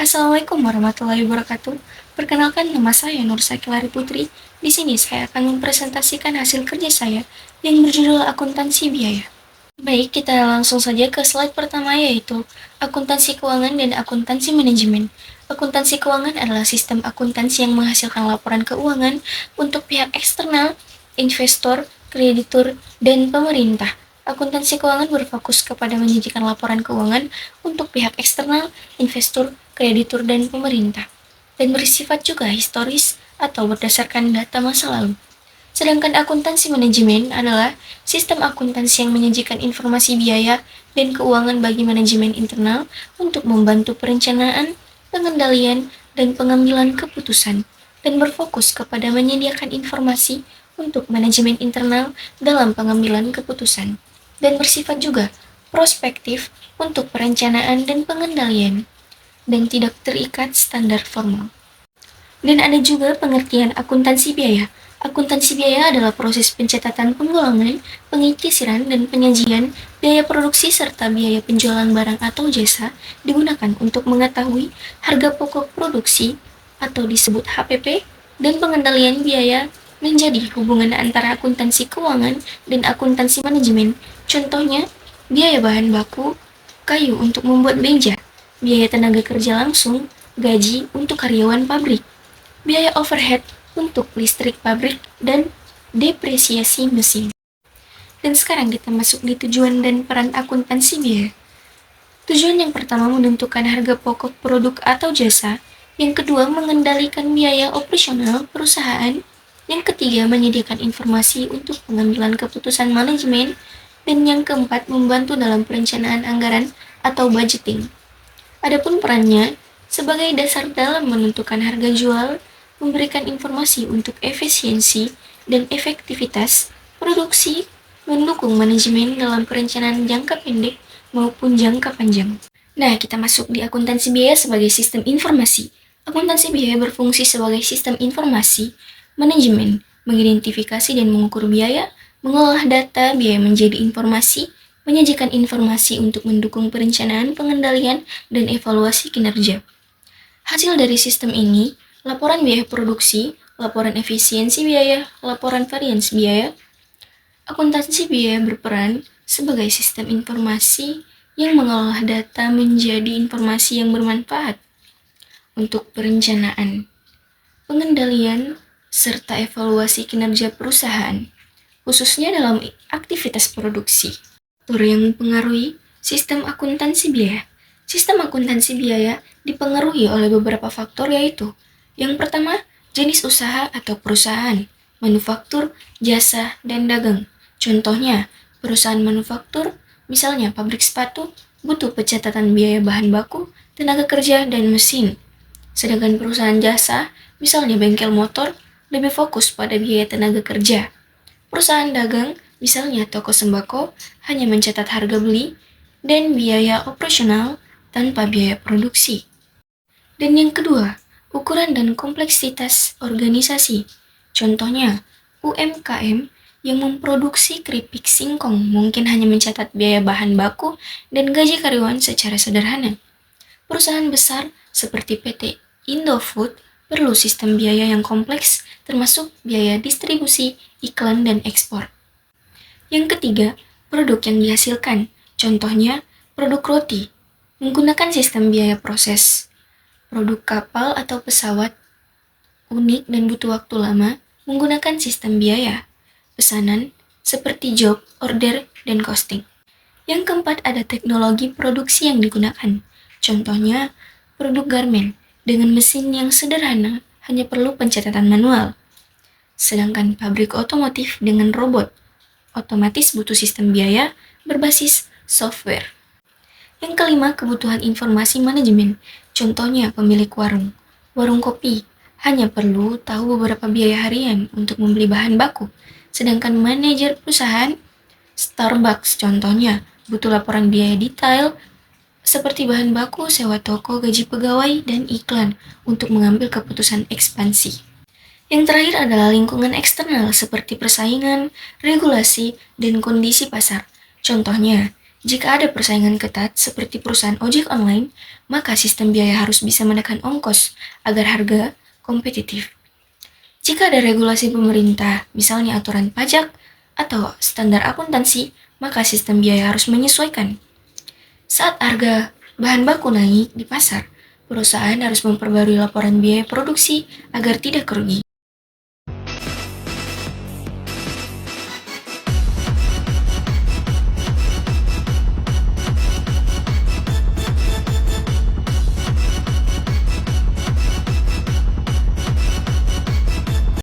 Assalamualaikum warahmatullahi wabarakatuh. Perkenalkan, nama saya Nur Sakilari Putri. Di sini saya akan mempresentasikan hasil kerja saya yang berjudul akuntansi biaya. Baik, kita langsung saja ke slide pertama, yaitu akuntansi keuangan dan akuntansi manajemen. Akuntansi keuangan adalah sistem akuntansi yang menghasilkan laporan keuangan untuk pihak eksternal, investor, kreditur, dan pemerintah. Akuntansi keuangan berfokus kepada menyajikan laporan keuangan untuk pihak eksternal, investor, kreditur, dan pemerintah, dan bersifat juga historis atau berdasarkan data masa lalu. Sedangkan akuntansi manajemen adalah sistem akuntansi yang menyajikan informasi biaya dan keuangan bagi manajemen internal untuk membantu perencanaan, pengendalian, dan pengambilan keputusan, dan berfokus kepada menyediakan informasi untuk manajemen internal dalam pengambilan keputusan, dan bersifat juga prospektif untuk perencanaan dan pengendalian, dan tidak terikat standar formal. Dan ada juga pengertian akuntansi biaya. Akuntansi biaya adalah proses pencatatan penggolongan, pengisiran, dan penyajian biaya produksi serta biaya penjualan barang atau jasa digunakan untuk mengetahui harga pokok produksi atau disebut HPP, dan pengendalian biaya menjadi hubungan antara akuntansi keuangan dan akuntansi manajemen. Contohnya, biaya bahan baku, kayu untuk membuat meja, biaya tenaga kerja langsung, gaji untuk karyawan pabrik, biaya overhead untuk listrik pabrik, dan depresiasi mesin. Dan sekarang kita masuk di tujuan dan peran akuntansi biaya. Tujuan yang pertama menentukan harga pokok produk atau jasa, yang kedua mengendalikan biaya operasional perusahaan, yang ketiga menyediakan informasi untuk pengambilan keputusan manajemen, dan yang keempat membantu dalam perencanaan anggaran atau budgeting. Adapun perannya sebagai dasar dalam menentukan harga jual, memberikan informasi untuk efisiensi dan efektivitas produksi, mendukung manajemen dalam perencanaan jangka pendek maupun jangka panjang. Nah, kita masuk di akuntansi biaya sebagai sistem informasi. Akuntansi biaya berfungsi sebagai sistem informasi manajemen, mengidentifikasi dan mengukur biaya, mengolah data biaya menjadi informasi, menyajikan informasi untuk mendukung perencanaan, pengendalian, dan evaluasi kinerja. Hasil dari sistem ini, laporan biaya produksi, laporan efisiensi biaya, laporan varians biaya. Akuntansi biaya berperan sebagai sistem informasi yang mengolah data menjadi informasi yang bermanfaat untuk perencanaan, pengendalian, serta evaluasi kinerja perusahaan, khususnya dalam aktivitas produksi. Faktor yang mempengaruhi sistem akuntansi biaya. Sistem akuntansi biaya dipengaruhi oleh beberapa faktor, yaitu yang pertama, jenis usaha atau perusahaan, manufaktur, jasa, dan dagang. Contohnya, perusahaan manufaktur, misalnya pabrik sepatu, butuh pencatatan biaya bahan baku, tenaga kerja, dan mesin. Sedangkan perusahaan jasa, misalnya bengkel motor, lebih fokus pada biaya tenaga kerja. Perusahaan dagang, misalnya toko sembako, hanya mencatat harga beli dan biaya operasional tanpa biaya produksi. Dan yang kedua, ukuran dan kompleksitas organisasi. Contohnya, UMKM yang memproduksi keripik singkong mungkin hanya mencatat biaya bahan baku dan gaji karyawan secara sederhana. Perusahaan besar seperti PT Indofood perlu sistem biaya yang kompleks, termasuk biaya distribusi, iklan, dan ekspor. Yang ketiga, produk yang dihasilkan. Contohnya, produk roti menggunakan sistem biaya proses. Produk kapal atau pesawat unik dan butuh waktu lama menggunakan sistem biaya. Pesanan seperti job, order, dan costing. Yang keempat, ada teknologi produksi yang digunakan. Contohnya, produk garmen dengan mesin yang sederhana hanya perlu pencatatan manual. Sedangkan pabrik otomotif dengan robot otomatis butuh sistem biaya berbasis software. Yang kelima, kebutuhan informasi manajemen. Contohnya, pemilik warung kopi hanya perlu tahu beberapa biaya harian untuk membeli bahan baku. Sedangkan manajer perusahaan Starbucks contohnya butuh laporan biaya detail seperti bahan baku, sewa toko, gaji pegawai, dan iklan untuk mengambil keputusan ekspansi. Yang terakhir adalah lingkungan eksternal seperti persaingan, regulasi, dan kondisi pasar. Contohnya, Jika ada persaingan ketat seperti perusahaan ojek online, maka sistem biaya harus bisa menekan ongkos agar harga kompetitif. Jika ada regulasi pemerintah, misalnya aturan pajak atau standar akuntansi, maka sistem biaya harus menyesuaikan. Saat harga bahan baku naik di pasar, perusahaan harus memperbarui laporan biaya produksi agar tidak rugi.